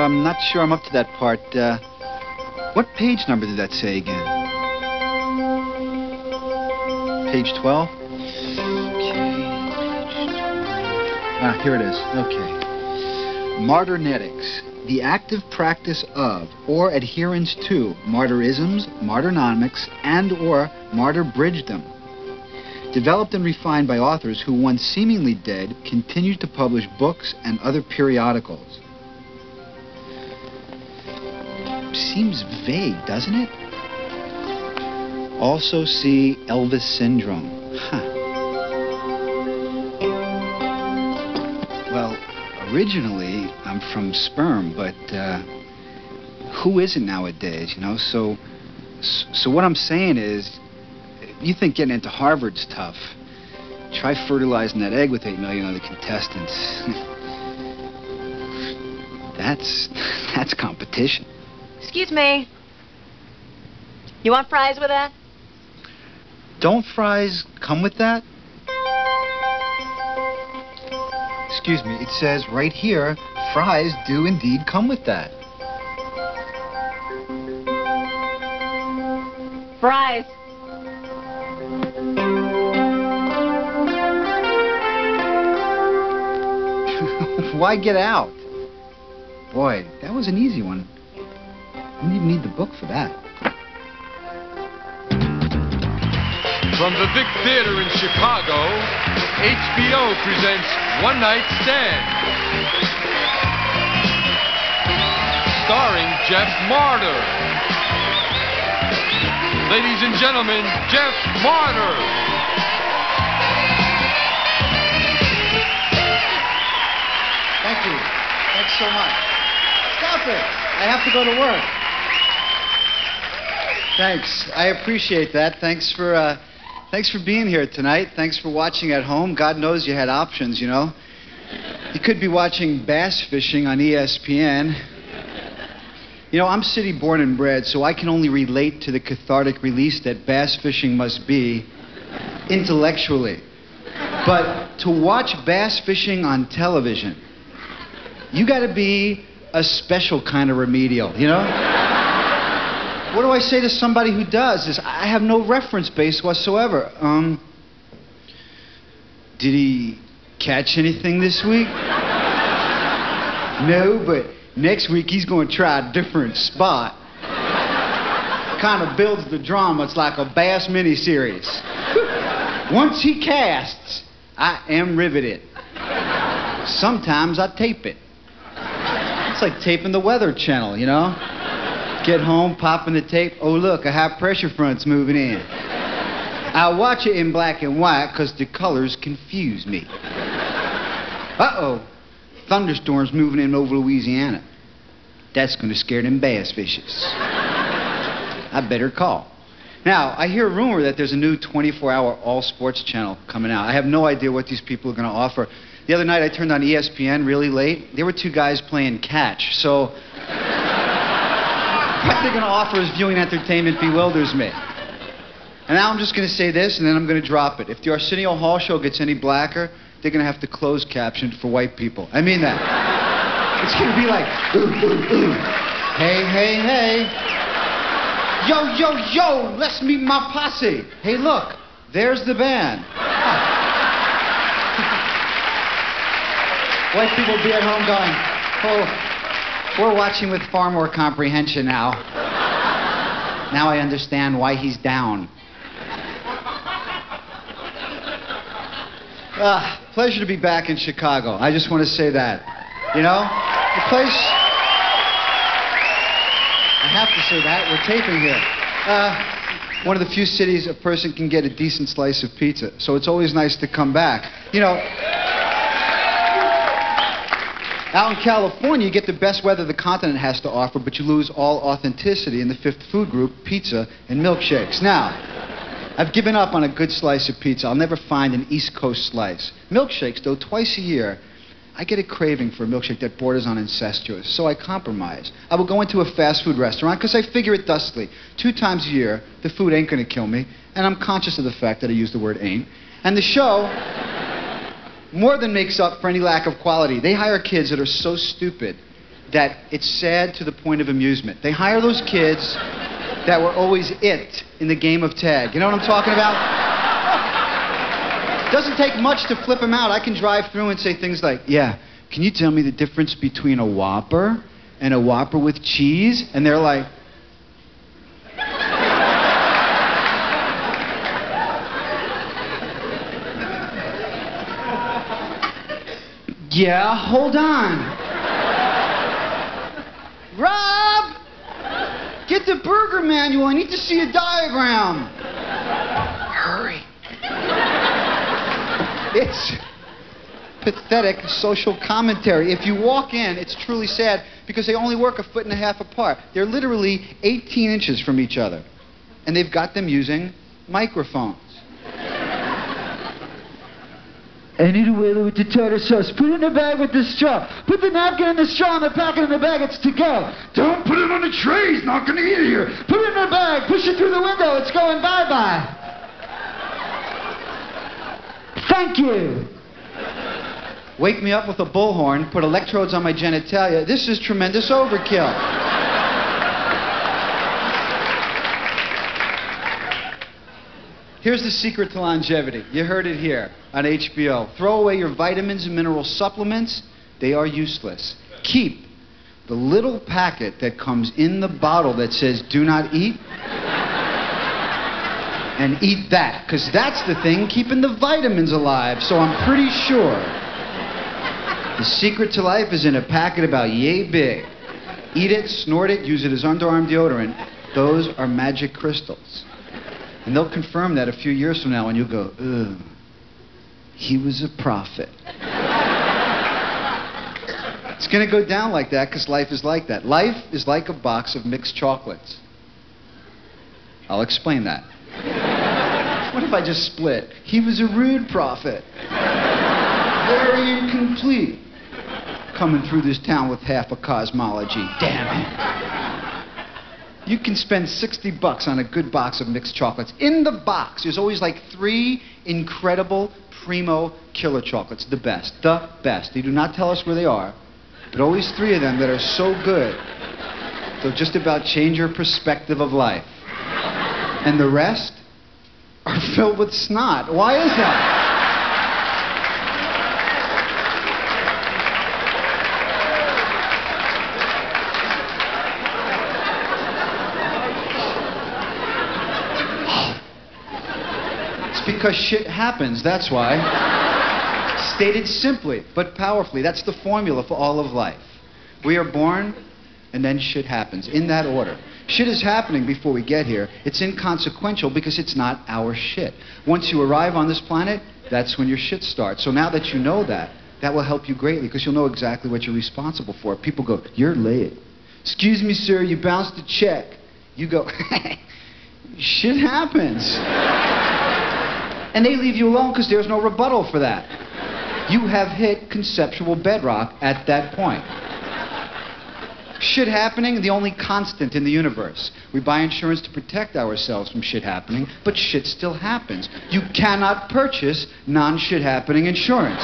I'm not sure I'm up to that part. What page number did that say again? Page 12? Okay. Ah, here it is. Okay. Martyrnetics. The active practice of or adherence to martyrisms, martyrnomics, and or martyrbridgedom. Developed and refined by authors who, once seemingly dead, continued to publish books and other periodicals. Seems vague, doesn't it? Also see Elvis syndrome. Huh. Well, originally, I'm from sperm, but who isn't nowadays, you know? So what I'm saying is, you think getting into Harvard's tough. Try fertilizing that egg with 8 million other contestants. That's competition. Excuse me. You want fries with that? Don't fries come with that? Excuse me, it says right here, fries do indeed come with that. Fries. Why get out? Boy, that was an easy one. You didn't even need the book for that. From the Vic Theater in Chicago, HBO presents One Night Stand. Starring Jeff Marder. Ladies and gentlemen, Jeff Marder. Thank you. Thanks so much. Stop it. I have to go to work. Thanks. I appreciate that. Thanks for being here tonight. Thanks for watching at home. God knows you had options, you know. You could be watching bass fishing on ESPN. You know, I'm city born and bred, so I can only relate to the cathartic release that bass fishing must be intellectually. But to watch bass fishing on television, you got to be a special kind of remedial, you know? What do I say to somebody who does? Is I have no reference base whatsoever. Did he catch anything this week? No, but next week he's going to try a different spot. Kind of builds the drama. It's like a bass miniseries. Once he casts, I am riveted. Sometimes I tape it. It's like taping the Weather Channel, you know? Get home, popping the tape. Oh, look, a high pressure front's moving in. I'll watch it in black and white because the colors confuse me. Uh-oh, thunderstorms moving in over Louisiana. That's going to scare them bass fishes. I better call. Now, I hear a rumor that there's a new 24-hour all-sports channel coming out. I have no idea what these people are going to offer. The other night I turned on ESPN really late. There were two guys playing catch, so what they're going to offer as viewing entertainment bewilders me. And now I'm just going to say this, and then I'm going to drop it. If the Arsenio Hall show gets any blacker, they're going to have to close caption for white people. I mean that. It's going to be like, ooh, ooh, ooh. Hey, hey, hey. Yo, yo, yo, let's meet my posse. Hey, look, there's the band. White people will be at home going, oh, we're watching with far more comprehension now. Now I understand why he's down. Pleasure to be back in Chicago. I just want to say that. You know, the place... I have to say that. We're taping here. One of the few cities a person can get a decent slice of pizza, so it's always nice to come back. You know... Out in California, you get the best weather the continent has to offer, but you lose all authenticity in the fifth food group, pizza and milkshakes. Now, I've given up on a good slice of pizza. I'll never find an East Coast slice. Milkshakes, though, twice a year, I get a craving for a milkshake that borders on incestuous, so I compromise. I will go into a fast food restaurant because I figure it thusly. 2 times a year, the food ain't going to kill me, and I'm conscious of the fact that I use the word ain't. And the show... more than makes up for any lack of quality. They hire kids that are so stupid that it's sad to the point of amusement. They hire those kids that were always it in the game of tag. You know what I'm talking about? Doesn't take much to flip them out. I can drive through and say things like, yeah, can you tell me the difference between a Whopper and a Whopper with cheese? And they're like, yeah, hold on. Rob! Get the burger manual. I need to see a diagram. Hurry. It's pathetic social commentary. If you walk in, it's truly sad because they only work 1.5 feet apart. They're literally 18 inches from each other. And they've got them using microphones. I need a whaler with the tartar sauce. Put it in the bag with the straw. Put the napkin in the straw and the packet in the bag. It's to go. Don't put it on the tray. He's not going to eat it here. Put it in the bag. Push it through the window. It's going bye-bye. Thank you. Wake me up with a bullhorn. Put electrodes on my genitalia. This is tremendous overkill. Here's the secret to longevity. You heard it here on HBO. Throw away your vitamins and mineral supplements. They are useless. Keep the little packet that comes in the bottle that says do not eat and eat that, because that's the thing keeping the vitamins alive. So I'm pretty sure the secret to life is in a packet about yay big. Eat it, snort it, use it as underarm deodorant. Those are magic crystals. And they'll confirm that a few years from now, and you'll go, ugh, he was a prophet. It's going to go down like that because life is like that. Life is like a box of mixed chocolates. I'll explain that. What if I just split? He was a rude prophet. Very incomplete. Coming through this town with half a cosmology. Damn it. You can spend $60 on a good box of mixed chocolates. In the box, there's always like 3 incredible primo killer chocolates. The best. The best. They do not tell us where they are, but always 3 of them that are so good, they'll just about change your perspective of life. And the rest are filled with snot. Why is that? Because shit happens, that's why. Stated simply, but powerfully, that's the formula for all of life. We are born, and then shit happens, in that order. Shit is happening before we get here. It's inconsequential because it's not our shit. Once you arrive on this planet, that's when your shit starts. So now that you know that, that will help you greatly because you'll know exactly what you're responsible for. People go, you're late. Excuse me, sir, you bounced a check. You go, shit happens. And they leave you alone because there's no rebuttal for that. You have hit conceptual bedrock at that point. Shit happening, the only constant in the universe. We buy insurance to protect ourselves from shit happening, but shit still happens. You cannot purchase non-shit happening insurance.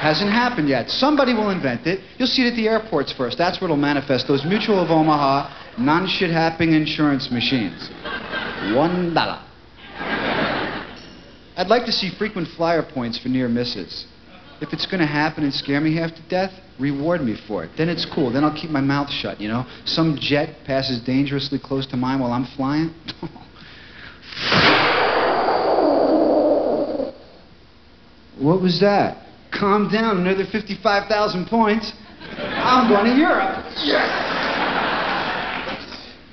Hasn't happened yet. Somebody will invent it. You'll see it at the airports first. That's where it'll manifest. Those Mutual of Omaha non-shit happening insurance machines. $1. I'd like to see frequent flyer points for near misses. If it's going to happen and scare me half to death, reward me for it. Then it's cool. Then I'll keep my mouth shut, you know? Some jet passes dangerously close to mine while I'm flying. What was that? Calm down, another 55,000 points. I'm going to Europe. Yes!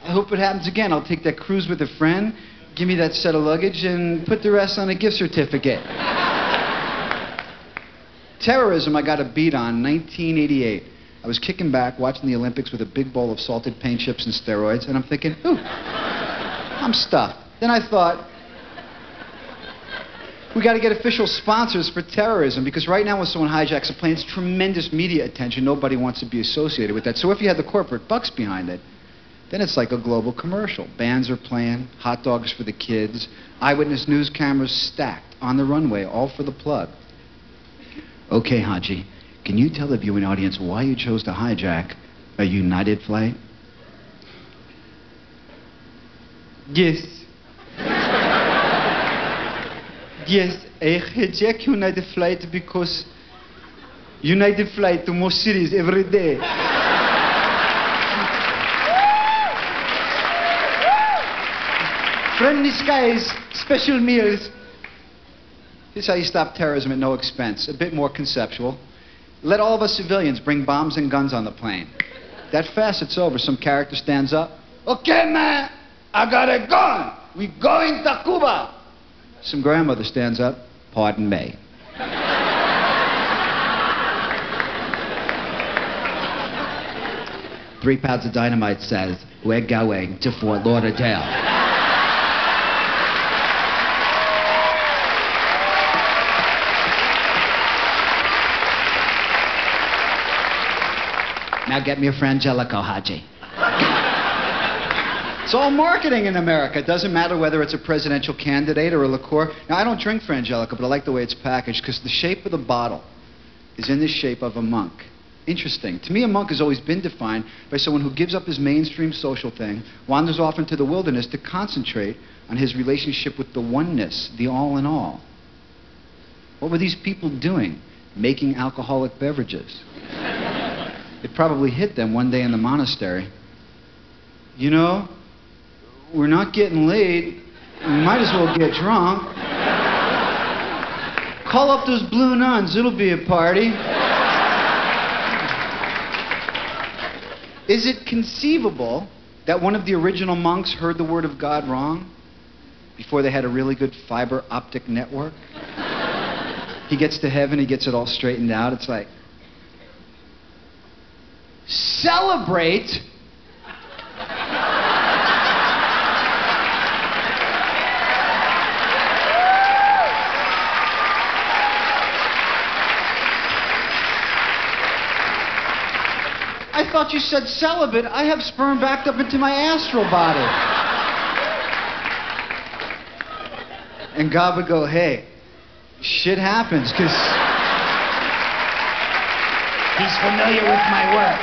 I hope it happens again. I'll take that cruise with a friend, give me that set of luggage, and put the rest on a gift certificate. Terrorism I got a beat on 1988. I was kicking back, watching the Olympics with a big bowl of salted paint chips and steroids, and I'm thinking, ooh, I'm stuffed. Then I thought, we got to get official sponsors for terrorism, because right now when someone hijacks a plane, it's tremendous media attention. Nobody wants to be associated with that. So if you had the corporate bucks behind it, then it's like a global commercial. Bands are playing, hot dogs for the kids, eyewitness news cameras stacked on the runway, all for the plug. Okay, Haji, Can you tell the viewing audience why you chose to hijack a United flight? Yes. Yes, I hijack United flight because United flight to more cities every day. Friendly skies, special meals. Here's how you stop terrorism at no expense. A bit more conceptual. Let all of us civilians bring bombs and guns on the plane. That fast, it's over. Some character stands up. Okay, man, I got a gun. We going to Cuba. Some grandmother stands up. Pardon me. 3 pounds of dynamite says, we're going to Fort Lauderdale. Now get me a Frangelico, Haji. It's all marketing in America. It doesn't matter whether it's a presidential candidate or a liqueur. Now, I don't drink Frangelico, but I like the way it's packaged because the shape of the bottle is in the shape of a monk. Interesting. To me, a monk has always been defined by someone who gives up his mainstream social thing, wanders off into the wilderness to concentrate on his relationship with the oneness, the all in all. What were these people doing? Making alcoholic beverages. It probably hit them one day in the monastery. You know, we're not getting laid. We might as well get drunk. Call up those blue nuns. It'll be a party. Is it conceivable that one of the original monks heard the word of God wrong before they had a really good fiber optic network? He gets to heaven, he gets it all straightened out. It's like, celebrate. I thought you said celibate. I have sperm backed up into my astral body. And God would go, hey, shit happens, because he's familiar with my work.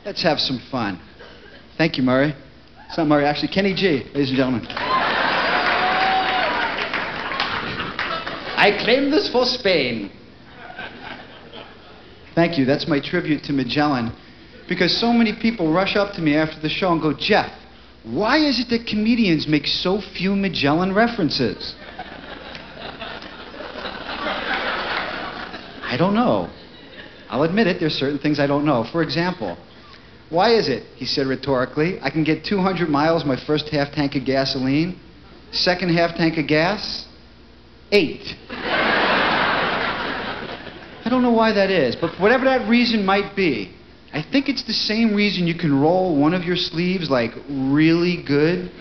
Let's have some fun. Thank you, Murray. It's not Murray, actually, Kenny G, ladies and gentlemen. I claim this for Spain. Thank you. That's my tribute to Magellan. Because so many people rush up to me after the show and go, Jeff, why is it that comedians make so few Magellan references? I don't know. I'll admit it, there's certain things I don't know. For example, why is it, he said rhetorically, I can get 200 miles my first half tank of gasoline, second half tank of gas, 8. I don't know why that is, but whatever that reason might be, I think it's the same reason you can roll one of your sleeves like really good.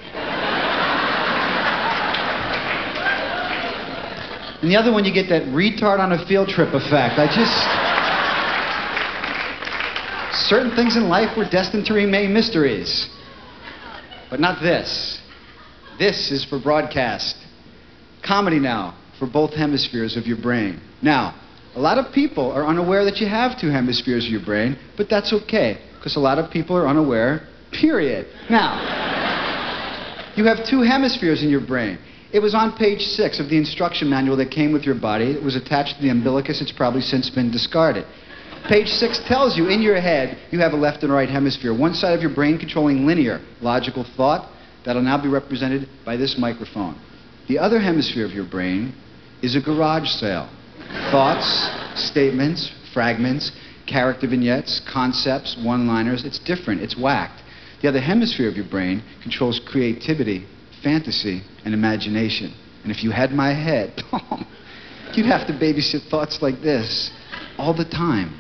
And the other one you get that retard on a field trip effect. Certain things in life were destined to remain mysteries. But not this. This is for broadcast. Comedy now, for both hemispheres of your brain. Now, a lot of people are unaware that you have 2 hemispheres of your brain, but that's okay, because a lot of people are unaware, period. Now, you have 2 hemispheres in your brain. It was on page 6 of the instruction manual that came with your body. It was attached to the umbilicus. It's probably since been discarded. Page 6 tells you, in your head, you have a left and right hemisphere. One side of your brain controlling linear, logical thought. That'll now be represented by this microphone. The other hemisphere of your brain is a garage sale. Thoughts, statements, fragments, character vignettes, concepts, one-liners. It's different. It's whacked. The other hemisphere of your brain controls creativity, fantasy, and imagination. And if you had my head, you'd have to babysit thoughts like this all the time.